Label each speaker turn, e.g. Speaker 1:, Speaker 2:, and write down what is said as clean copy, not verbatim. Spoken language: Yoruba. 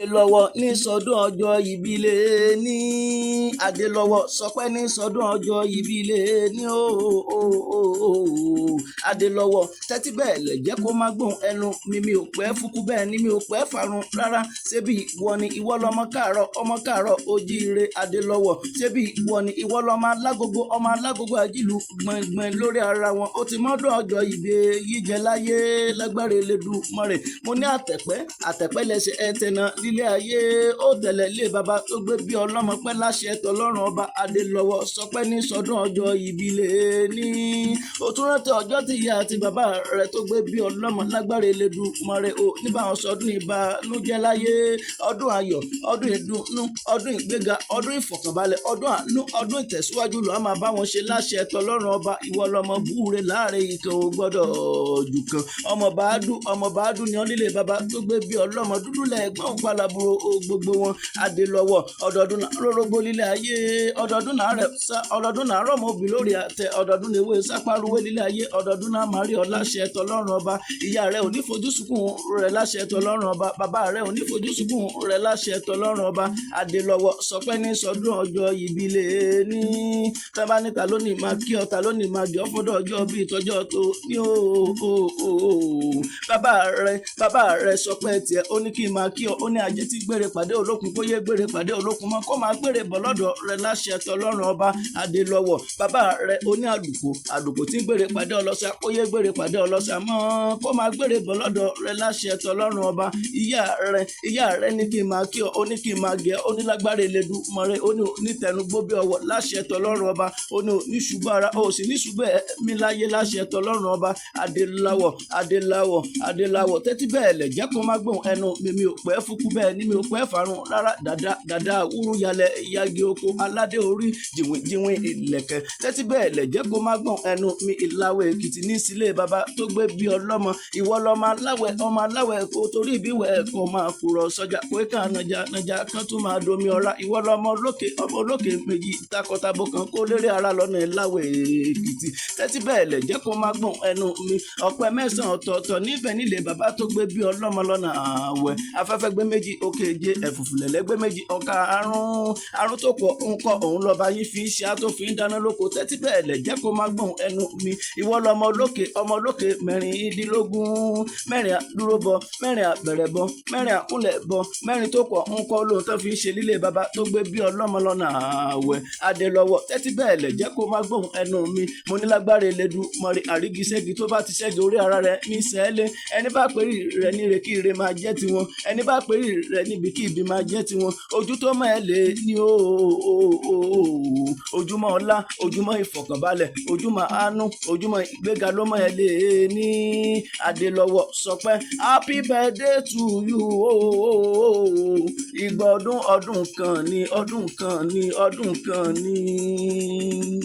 Speaker 1: Adélọ́wọ̀ ní sọdún ọjọ́ ìbílẹ̀ ní Adélọ́wọ̀ sọpẹ́ ní sọdún ọjọ́ ìbílẹ̀ ní Adélọ́wọ̀ tẹ́tí bẹ́ẹ̀ lẹ̀ jẹ́ kó má gbóhùn ẹnu mi ò pẹ́ fúkú bẹ́ẹ̀ ni mi ò pẹ́ fàrun rárá ṣebí ìwọ ni ìwọ lọmọ káàárọ̀ ojíire Adélọ́wọ̀ ṣebí ìwọ ni ìwọ lọmọ alágogo àjìlú gbọ̀ngbọ̀n lórí ara wọn ó ti mọ́dún ọjọ́ ìbí yíjẹ láyé lágbára Elédùmarè mo ní àtẹ̀pẹ́ lẹ́sẹ̀ ẹ̀tẹ̀nà lílé ayé ó tẹ̀lé lé baba tó gbé bí ọlọ́mọ pẹ́ láṣẹ tọlọ́run ọba Adélọ́wọ̀ sọpẹ́ ní sọdún ọjọ́ ìbílẹ̀ ní ó tún rántí ọjọ́ tí ìyá àti bàbá rẹ̀ tó gbé bí ọlọ́mọ lágbára Elédùmarè ó níbàwọn sọdún ìbànújẹ́ láyé ọdún ayọ̀ ọdún ìdùnnú ọdún ìgbéga ọdún ìfọ̀kànbalẹ̀ ọdún àánú ọdún ìtẹ̀síwájú lọ́ọ́ máa bá wọn ṣe láṣẹ tọlọ́run ọba ìwọ lọmọ búure láàrin ìkan ò gbọ́dọ̀ jù kan ọmọ bàádùn ni ọ́n lílé baba tó gbé bí ọlọ́mọ dúdú lẹ́ẹ̀gbọ́n palaburo gbogbo wọn Adélọ́wọ̀ ọdọọdún náà rórógbó lílé ayé ọdọọdún náà rẹ̀ sá ọdọọdún náà rọ̀ mọ́ òbí lórí àtẹ ọdọọdún náà ewé sápárúwé lílé ayé ọdọọdún náà máa rí ọ láṣẹ tọlọ́run ọba ìyá rẹ̀ ò ní fojú sunkún rẹ̀ láṣẹ tọlọ́run ọba bàbá rẹ̀ ò ní fojú sunkún rẹ̀ láṣẹ tọlọ́run ọba Adélọ́wọ̀ sọpẹ́ ní sọdún ọjọ́ ìbílẹ̀ ní tábà níta lónìí máa kí ọ ta lónìí máa jọ fọdọ ọjọ́ bíi tọjọ́ tó ní bàbá rẹ̀ sọpẹ́ tiẹ̀ ó ní kí n máa kí ọ ó ní ajé tí gbére pàdé olókun kó yé gbére pàdé olókun mọ́ kó máa gbére bọ̀ lọ́dọ̀ rẹ̀ láṣẹ tọlọ́run ọba Adélọ́wọ̀ bàbá rẹ̀ ó ní àlùkò tí gbére pàdé ọlọ́ṣà kó yé gbére pàdé ọlọ́ṣà mọ́ kó máa gbére bọ̀ lọ́dọ̀ rẹ̀ láṣẹ tọlọ́run ọba ìyá rẹ̀ ní kí n máa kí ọ ó ní kí n máa gẹ̀ ó ní lágbára Elédùmarè ó ní tẹnugbó bí ọwọ́ láṣẹ tọlọ́run ọba ó ní ṣubú ara ó sì ní ṣubú ẹ̀mí láyé láṣẹ tọlọ́run ọba Adélọ́wọ̀ tẹ́tí bẹ́ẹ̀ lẹ̀ jẹ́ kó má gbóhùn ẹnu mi ò pẹ́ fúkú bẹ́ẹ̀ ni mi ò pẹ́ fàrun rárá dàda wúrú yalẹ̀ ìyagi oko aládé orí jìnwìn ìlẹ̀kẹ̀ tẹ́tí bẹ́ẹ̀ lẹ̀ jẹ́ kó má gbóhùn ẹnu mi Ìlàwẹ̀ Èkìtì ní sílé baba tó gbé bí ọlọ́mọ ìwọ lọmọ aláwẹ̀ kó torí ìbíwẹ̀ ẹ̀kọ́ máa kúrọ̀ sọ́jà pé ká nàjà kan tún máa domi ọ̀rá ìwọ lọmọ olókè méjì takọtabo kan kó lérè ara lọ́nà Ìlàwẹ̀ Èkìtì tẹ́tí bẹ́ẹ̀ lẹ̀ jẹ́ kó má gbóhùn ẹnu mi ọ̀pẹ mẹ́sàn-án ọ̀tọ̀ọ̀tọ̀ níbẹ̀ nílé baba tó gbé bí ọlọ́mọ lọ́nà àwẹ̀ afẹ́fẹ́ gbé méjì òkèje ẹ̀fùfùlẹ̀lẹ̀ gbé méjì ọ̀ka àrùn tó pọ̀ ńkọ́ òun lọ́ba yín fi ṣe á tó fi ń dáná lóko tẹ́tí bẹ́ẹ̀ lẹ̀ jẹ́ kó má gbóhùn ẹnu mi ìwọ lọmọ olókè mẹ́rìndínlógún mẹ́rin àdúró bọ mẹ́rin àbẹ̀rẹ̀ bọ mẹ́rin àkúnlẹ̀ bọ mẹ́rin tó pọ̀ ńkọ́ lóhun tó fi ń ṣe lílé baba tó gbé bí ọlọ́mọ lọ́nà àwẹ̀ Adélọ́wọ̀ tẹ́tí bẹ́ẹ̀ lẹ̀ jẹ́ kó má gbóhùn ẹnu mi mo ní lágbára Elédùmarè àrígi ṣẹ́gi tó bá ti ṣẹ́gi orí ara rẹ̀ ní sẹ́ẹ̀lẹ̀ ẹni bá pèrí rẹ̀ ní ire kí ire máa jẹ́ tiwọn ẹni bá pèrí rẹ̀ níbi kí ibi máa jẹ́ tiwọn ojú tó mọ̀ ẹ́ lè ní ojúmọ́ ọlá ojúmọ́ ìfọ̀kànbalẹ̀ ojúmọ́ àánú ojúmọ́ ìgbéga ló mọ̀ ẹ́ lè ní Adélọ́wọ̀ sọpẹ́ happy birthday to you ìgbà ọdún kan ní.